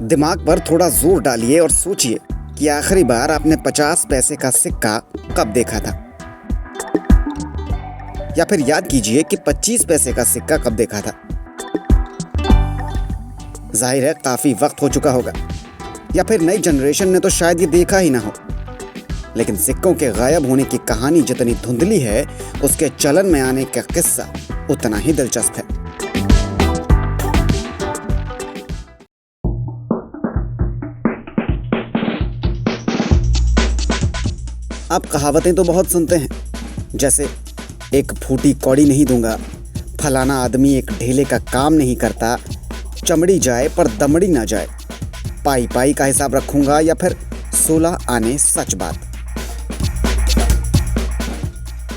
दिमाग पर थोड़ा जोर डालिए और सोचिए कि आखिरी बार आपने 50 पैसे का सिक्का कब देखा था। या फिर याद कीजिए कि 25 पैसे का सिक्का कब देखा था। जाहिर है काफी वक्त हो चुका होगा, या फिर नई जनरेशन ने तो शायद ये देखा ही ना हो। लेकिन सिक्कों के गायब होने की कहानी जितनी धुंधली है, उसके चलन में आने का किस्सा उतना ही दिलचस्प है। आप कहावतें तो बहुत सुनते हैं, जैसे एक फूटी कौड़ी नहीं दूंगा, फलाना आदमी एक ढेले का काम नहीं करता, चमड़ी जाए पर दमड़ी ना जाए, पाई पाई का हिसाब रखूंगा, या फिर 16 आने सच बात।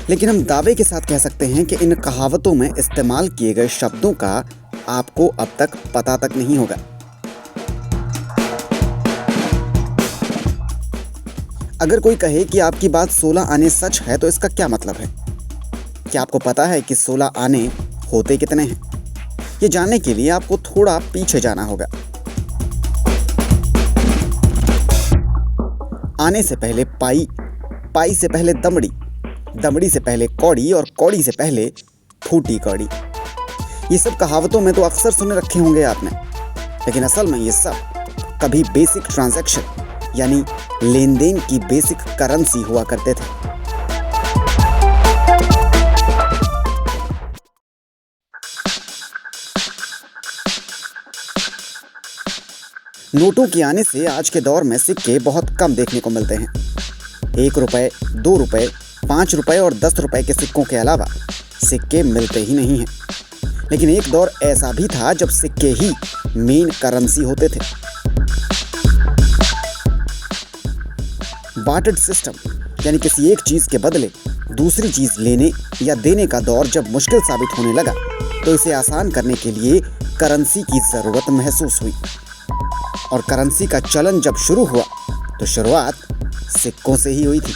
लेकिन हम दावे के साथ कह सकते हैं कि इन कहावतों में इस्तेमाल किए गए शब्दों का आपको अब तक पता तक नहीं होगा। अगर कोई कहे कि आपकी बात 16 आने सच है, तो इसका क्या मतलब है? क्या आपको पता है कि 16 आने होते कितने हैं? ये जानने के लिए आपको थोड़ा पीछे जाना होगा। आने से पहले पाई, पाई से पहले दमड़ी, दमड़ी से पहले कौड़ी, और कौड़ी से पहले फूटी कौड़ी। ये सब कहावतों में तो अक्सर सुने रखे होंगे आपने, लेकिन असल में ये सब कभी बेसिक ट्रांजैक्शन यानी लेन देन की बेसिक करेंसी हुआ करते थे। नोटों के आने से आज के दौर में सिक्के बहुत कम देखने को मिलते हैं। 1 रुपए, 2 रुपए, 5 रुपए और 10 रुपए के सिक्कों के अलावा सिक्के मिलते ही नहीं हैं। लेकिन एक दौर ऐसा भी था जब सिक्के ही मेन करेंसी होते थे। बार्टर सिस्टम यानी किसी एक चीज के बदले दूसरी चीज लेने या देने का दौर जब मुश्किल साबित होने लगा, तो इसे आसान करने के लिए करेंसी की जरूरत महसूस हुई। और करेंसी का चलन जब शुरू हुआ, तो शुरुआत सिक्कों से ही हुई थी।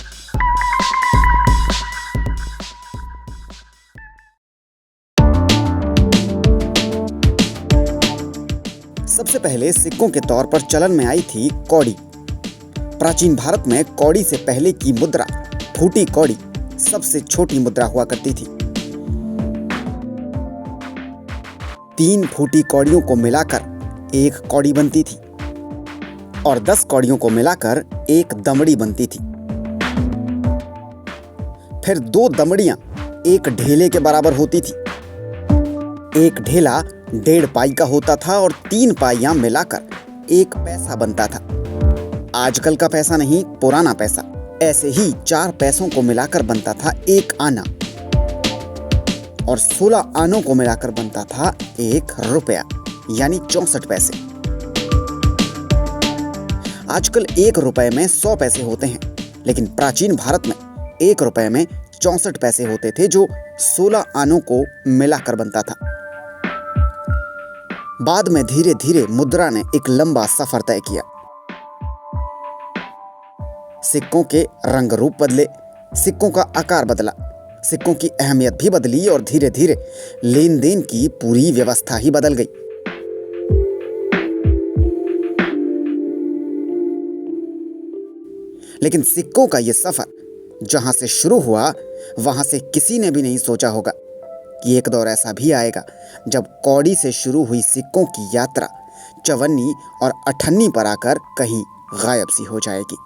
सबसे पहले सिक्कों के तौर पर चलन में आई थी कौड़ी। प्राचीन भारत में कौड़ी से पहले की मुद्रा फूटी कौड़ी सबसे छोटी मुद्रा हुआ करती थी। 3 फूटी कौड़ियों को मिलाकर एक कौड़ी बनती थी, और 10 कौड़ियों को मिलाकर एक दमड़ी बनती थी। फिर 2 दमड़ियां एक ढेले के बराबर होती थी। एक ढेला 1.5 पाई का होता था, और 3 पाइयां मिलाकर 1 पैसा बनता था। आजकल का पैसा नहीं, पुराना पैसा। ऐसे ही 4 पैसों को मिलाकर बनता था 1 आना, और 16 आनों को मिलाकर बनता था 1 रुपया यानी 64 पैसे। आजकल 1 रुपए में 100 पैसे होते हैं, लेकिन प्राचीन भारत में 1 रुपए में 64 पैसे होते थे, जो 16 आनों को मिलाकर बनता था। बाद में धीरे धीरे मुद्रा ने एक लंबा सफर तय किया। सिक्कों के रंग रूप बदले, सिक्कों का आकार बदला, सिक्कों की अहमियत भी बदली, और धीरे धीरे लेन देन की पूरी व्यवस्था ही बदल गई। लेकिन सिक्कों का यह सफर जहां से शुरू हुआ, वहां से किसी ने भी नहीं सोचा होगा कि एक दौर ऐसा भी आएगा जब कौड़ी से शुरू हुई सिक्कों की यात्रा चवन्नी और अठन्नी पर आकर कहीं गायब सी हो जाएगी।